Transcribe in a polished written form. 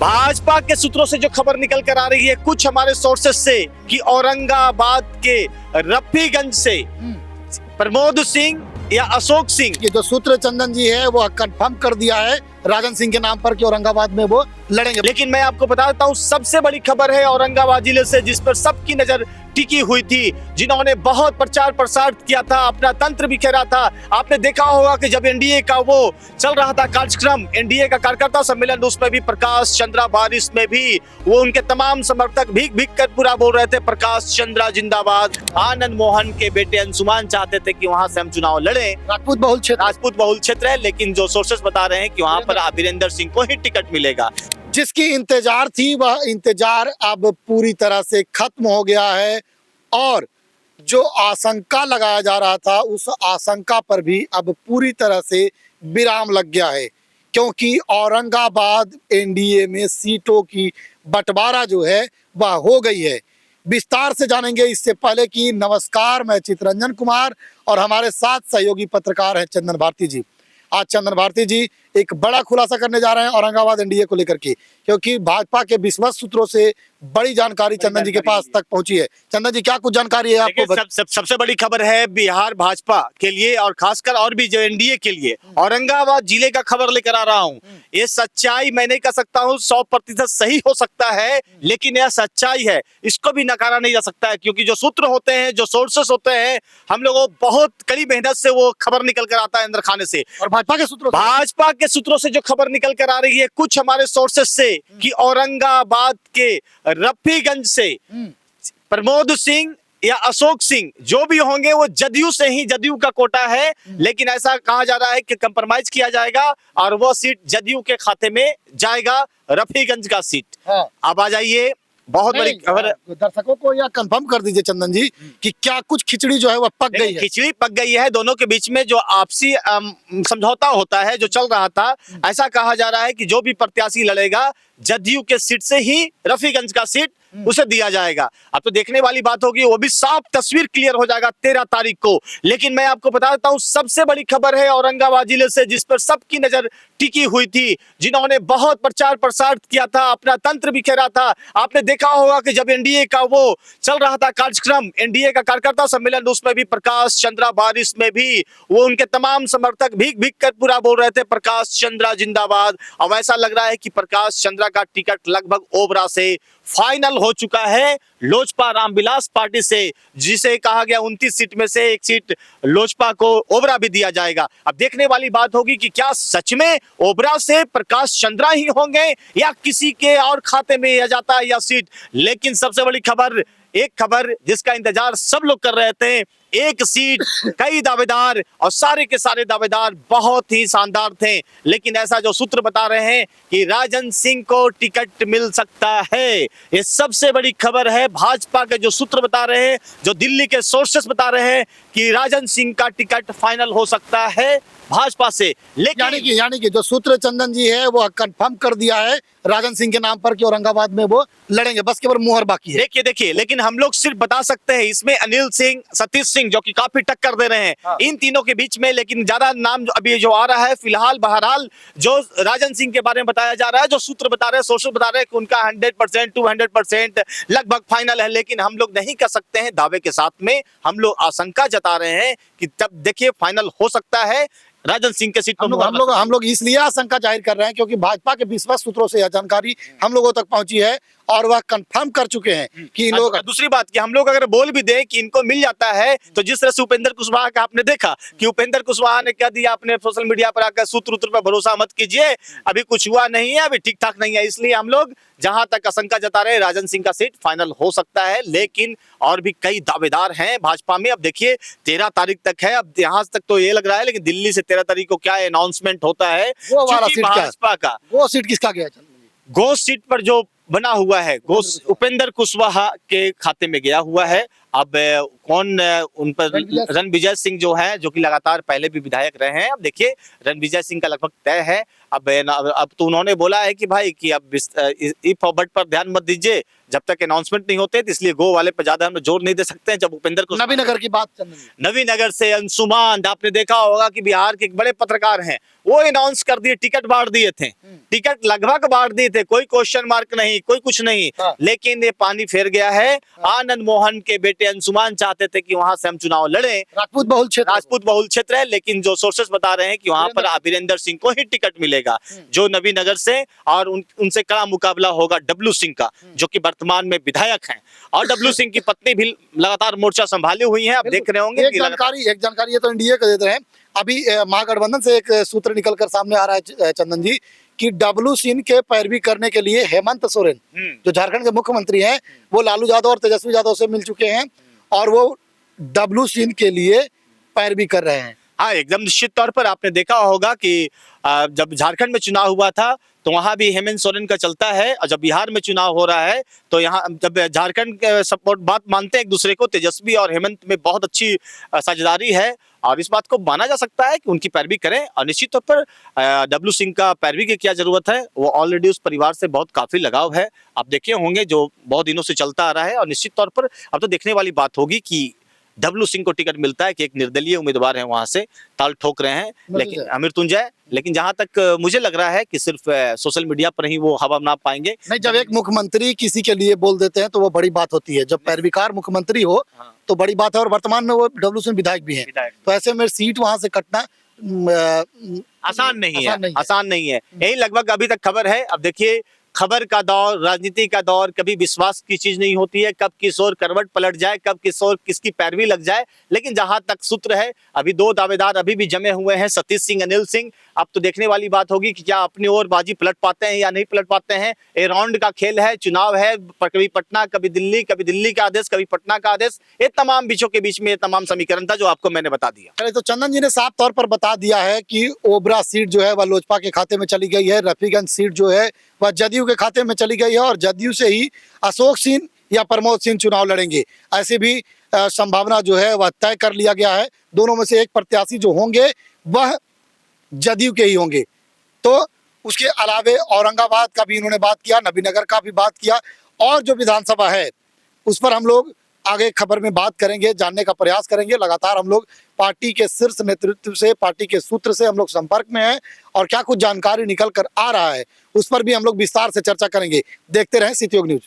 भाजपा के सूत्रों से जो खबर निकल कर आ रही है कुछ हमारे सोर्सेस से कि औरंगाबाद के रफीगंज से प्रमोद सिंह या अशोक सिंह, ये जो सूत्र चंदन जी है वो कंफर्म कर दिया है राजन सिंह के नाम पर कि औरंगाबाद में वो लड़ेंगे। लेकिन मैं आपको बता देता हूं सबसे बड़ी खबर है औरंगाबाद जिले से, जिस पर सबकी नजर टिकी हुई थी, जिन्होंने बहुत प्रचार प्रसार किया था, अपना तंत्र बिखेरा था। आपने देखा होगा कि जब एनडीए का वो चल रहा था कार्यक्रम, एनडीए का कार्यकर्ता सम्मेलन, उसमें भी प्रकाश चंद्रा बारिश में भी वो उनके तमाम समर्थक भीग भीग कर पूरा बोल रहे थे प्रकाश चंद्रा जिंदाबाद। आनंद मोहन के बेटे अंशुमान चाहते थे कि वहां से हम चुनाव लड़े। राजपूत बहुल क्षेत्र है, लेकिन जो सोर्सेस बता रहे हैं कि वहां पर वीरेंद्र सिंह को ही टिकट मिलेगा। जिसकी इंतजार थी वह इंतजार अब पूरी तरह से खत्म हो गया है और जो आशंका लगाया जा रहा था उस आशंका पर भी अब पूरी तरह से विराम लग गया है, क्योंकि औरंगाबाद एनडीए में सीटों की बंटवारा जो है वह हो गई है। विस्तार से जानेंगे। इससे पहले कि नमस्कार, मैं चितरंजन कुमार और हमारे साथ सहयोगी पत्रकार हैं चंदन भारती जी। आज चंदन भारती जी एक बड़ा खुलासा करने जा रहे हैं औरंगाबाद एनडीए को लेकर के, क्योंकि भाजपा के विश्वस्त सूत्रों से बड़ी जानकारी चंदन जी के पास तक पहुंची है। चंदन जी, क्या कुछ जानकारी है आपको? सबसे बड़ी खबर है बिहार भाजपा के लिए और खासकर और भी जो एनडीए के लिए औरंगाबाद जिले का खबर लेकर आ रहा हूं। ये सच्चाई मैं नहीं कह सकता हूं 100% सही हो सकता है, लेकिन यह सच्चाई है, इसको भी नकारा नहीं जा सकता है, क्योंकि जो सूत्र होते हैं, जो सोर्सेस होते हैं, हम लोगों बहुत कड़ी मेहनत से वो खबर निकल कर आता है अंदर खाने से। और भाजपा के सूत्रों से जो खबर निकल कर आ रही है कुछ हमारे सोर्सेस से कि औरंगाबाद के रफीगंज से प्रमोद सिंह या अशोक सिंह जो भी होंगे वो जदयू से ही, जदयू का कोटा है, लेकिन ऐसा कहा जा रहा है कि कंप्रोमाइज किया जाएगा और वो सीट जदयू के खाते में जाएगा, रफीगंज का सीट। अब आ जाइए, बहुत बड़ी खबर दर्शकों को यह कंफर्म कर दीजिए चंदन जी कि क्या कुछ खिचड़ी जो है वह पक गई है? खिचड़ी पक गई है। दोनों के बीच में जो आपसी समझौता होता है, जो चल रहा था, ऐसा कहा जा रहा है कि जो भी प्रत्याशी लड़ेगा जदयू के सीट से ही रफीगंज का सीट उसे दिया जाएगा। अब तो देखने वाली बात होगी, वो भी साफ तस्वीर क्लियर हो जाएगा 13 तारीख को। लेकिन मैं आपको बता देता हूं सबसे बड़ी खबर है औरंगाबाद जिले से, जिस पर सबकी नजर टिकी हुई थी, जिन्होंने बहुत प्रचार प्रसार किया था, अपना तंत्र बिखेरा था। आपने देखा होगा कि जब एनडीए का वो चल रहा था कार्यक्रम, एनडीए का कार्यकर्ता सम्मेलन, उसमें भी प्रकाश चंद्रा बारिश में भी वो उनके तमाम समर्थक भीग भीग कर पूरा बोल रहे थे प्रकाश चंद्रा जिंदाबाद। अब ऐसा लग रहा है कि प्रकाश चंद्रा का टिकट लगभग ओबरा से फाइनल हो चुका है लोजपा रामविलास पार्टी से, जिसे कहा गया 29 सीट में से एक सीट लोजपा को ओबरा भी दिया जाएगा। अब देखने वाली बात होगी कि क्या सच में ओबरा से प्रकाश चंद्रा ही होंगे या किसी के और खाते में आ जाता है यह सीट। लेकिन सबसे बड़ी खबर, एक खबर जिसका इंतजार सब लोग कर रहे थे, एक सीट, कई दावेदार और सारे के सारे दावेदार बहुत ही शानदार थे, लेकिन ऐसा जो सूत्र बता रहे हैं कि राजन सिंह को टिकट मिल सकता है। ये सबसे बड़ी खबर है। भाजपा के जो सूत्र बता रहे हैं, जो दिल्ली के सोर्सेस बता रहे हैं कि राजन सिंह का टिकट फाइनल हो सकता है भाजपा से। लेकिन यानी कि जो सूत्र चंदन जी है वो कंफर्म कर दिया है राजन सिंह के नाम पर कि औरंगाबाद में वो लड़ेंगे, बस केवल मुहर बाकी है। देखिए, लेकिन हम लोग सिर्फ बता सकते हैं इसमें अनिल सिंह, सतीश सिंह जो कि काफी टक्कर दे रहे हैं इन तीनों के बीच में, लेकिन ज्यादा नाम अभी जो आ रहा है फिलहाल, बहरहाल जो राजन सिंह के बारे में बताया जा रहा है, जो सूत्र बता रहे हैं, सोर्सेस बता रहे हैं कि उनका 100% 200% लगभग फाइनल है। लेकिन हम लोग नहीं कर सकते हैं दावे के साथ में, हम लोग आशंका जता रहे हैं कि तब देखिए फाइनल हो सकता है राजन सिंह के सीट पर। हम लोग इसलिए आशंका जाहिर कर रहे हैं क्योंकि भाजपा के विश्वस्त सूत्रों से यह जानकारी हम लोगों तक पहुंची है और वह कंफर्म कर चुके हैं कि इन लोग। दूसरी बात कि हम लोग अगर बोल भी दें कि इनको मिल जाता है, तो जिस तरह से उपेंद्र कुशवाहा का आपने देखा कि उपेंद्र कुशवाहा ने क्या दिया अपने सोशल मीडिया पर आकर, सूत्र पर भरोसा मत कीजिए, अभी कुछ हुआ नहीं है, अभी ठीक ठाक नहीं है। इसलिए हम लोग जहां तक आशंका जता रहे राजन सिंह का सीट फाइनल हो सकता है, लेकिन और भी कई दावेदार हैं भाजपा में। अब देखिए 13 तारीख तक है, अब यहाँ तक तो ये लग रहा है, लेकिन दिल्ली से 13 तारीख को क्या अनाउंसमेंट होता है भाजपा का। वो सीट किसका गया? घोष सीट पर जो बना हुआ है, घोष उपेंद्र कुशवाहा के खाते में गया हुआ है। अब कौन उन पर रणविजय सिंह। रणविजय सिंह जो है, जो कि लगातार पहले भी विधायक रहे हैं। अब देखिए रणविजय सिंह का लगभग तय है। अब तो उन्होंने बोला है कि भाई कि अब ई फॉरवर्ड पर ध्यान मत दीजिए जब तक अनाउंसमेंट नहीं होते, तो इसलिए गो वाले पर ज्यादा हम जोर नहीं दे सकते हैं। जब उपेंद्र को नबीनगर की बात चंदन जी। नवीनगर से अंशुमान, आपने देखा होगा कि बिहार के एक बड़े पत्रकार हैं, वो अनाउंस कर दिए, टिकट बांट दिए थे, टिकट लगभग बांट दिए थे, कोई क्वेश्चन मार्क नहीं, कोई कुछ नहीं। हाँ। लेकिन ये पानी फेर गया है। आनंद मोहन के बेटे अंशुमान चाहते थे कि वहां से हम चुनाव लड़ें, राजपूत बहुल क्षेत्र। राजपूत बहुल क्षेत्र है, लेकिन जो सोर्सेस बता रहे हैं कि वहां पर वीरेंद्र सिंह को ही टिकट मिलेगा, जो नवीनगर से, और उनसे कड़ा मुकाबला होगा डब्लू सिंह का, जो कि वर्तमान में विधायक हैं। और डब्लू सिंह की पत्नी भी लगातार मोर्चा संभाली हुई है। आप देख रहे होंगे एक जानकारी ये तो एनडीए को देते हैं। अभी महागठबंधन से एक सूत्र निकलकर सामने आ रहा है चंदन जी, कि डब्लू सिंह के पैरवी करने के लिए हेमंत सोरेन, जो झारखंड के मुख्यमंत्री हैं, वो लालू यादव और तेजस्वी यादव से मिल चुके हैं और वो डब्लू सिंह के लिए पैरवी कर रहे हैं। हाँ, एकदम निश्चित तौर पर आपने देखा होगा कि जब झारखंड में चुनाव हुआ था तो वहां भी हेमंत सोरेन का चलता है, और जब बिहार में चुनाव हो रहा है तो यहाँ जब झारखंड के सपोर्ट बात मानते हैं एक दूसरे को, तेजस्वी और हेमंत में बहुत अच्छी साझेदारी है, और इस बात को माना जा सकता है कि उनकी पैरवी करें। और निश्चित तौर पर डब्लू सिंह का पैरवी की क्या जरूरत है, वो ऑलरेडी उस परिवार से बहुत काफी लगाव है। आप देखे होंगे जो बहुत दिनों से चलता आ रहा है। और निश्चित तौर पर अब तो देखने वाली बात होगी कि डब्लू सिंह को टिकट मिलता है कि एक निर्दलीय उम्मीदवार है वहां से ताल ठोक रहे हैं, लेकिन अमृत्युंजय, लेकिन जहां तक मुझे लग रहा है कि सिर्फ सोशल मीडिया पर ही वो हवा नाप पाएंगे। नहीं, जब एक मुख्यमंत्री किसी के लिए बोल देते हैं तो वो बड़ी बात होती है। जब पैरवीकार मुख्यमंत्री हो तो बड़ी बात है, और वर्तमान में वो डब्लू सिंह विधायक भी हैं, तो ऐसे में सीट वहां से कटना आसान नहीं है। यही लगभग अभी तक खबर है। अब देखिए खबर का दौर, राजनीति का दौर, कभी विश्वास की चीज नहीं होती है, कब किस ओर करवट पलट जाए, कब किस ओर किसकी पैरवी लग जाए। लेकिन जहां तक सूत्र है, अभी दो दावेदार अभी भी जमे हुए हैं, सतीश सिंह, अनिल सिंह। अब तो देखने वाली बात होगी कि क्या अपनी ओर बाजी पलट पाते हैं या नहीं पलट पाते हैं। ये राउंड का खेल है, चुनाव है, कभी पटना, कभी दिल्ली का आदेश, कभी पटना का आदेश। ये तमाम बीचों के बीच में ये तमाम समीकरण था जो आपको मैंने बता दिया। चलिए, तो चंदन जी ने साफ तौर पर बता दिया है कि ओबरा सीट जो है वह लोजपा के खाते में चली गई है, रफीगंज सीट जो है वह जदयू के खाते में चली गई है, और जदयू से ही अशोक सिंह या प्रमोद सिंह चुनाव लड़ेंगे। ऐसी भी संभावना जो है वह तय कर लिया गया है। दोनों में से एक प्रत्याशी जो होंगे वह जदयू के ही होंगे। तो उसके अलावे औरंगाबाद का भी इन्होंने बात किया, नबीनगर का भी बात किया, और जो विधानसभा है उस पर हम लोग आगे खबर में बात करेंगे, जानने का प्रयास करेंगे। लगातार हम लोग पार्टी के शीर्ष नेतृत्व से, पार्टी के सूत्र से हम लोग संपर्क में हैं, और क्या कुछ जानकारी निकल कर आ रहा है उस पर भी हम लोग विस्तार से चर्चा करेंगे। देखते रहें सिटी न्यूज।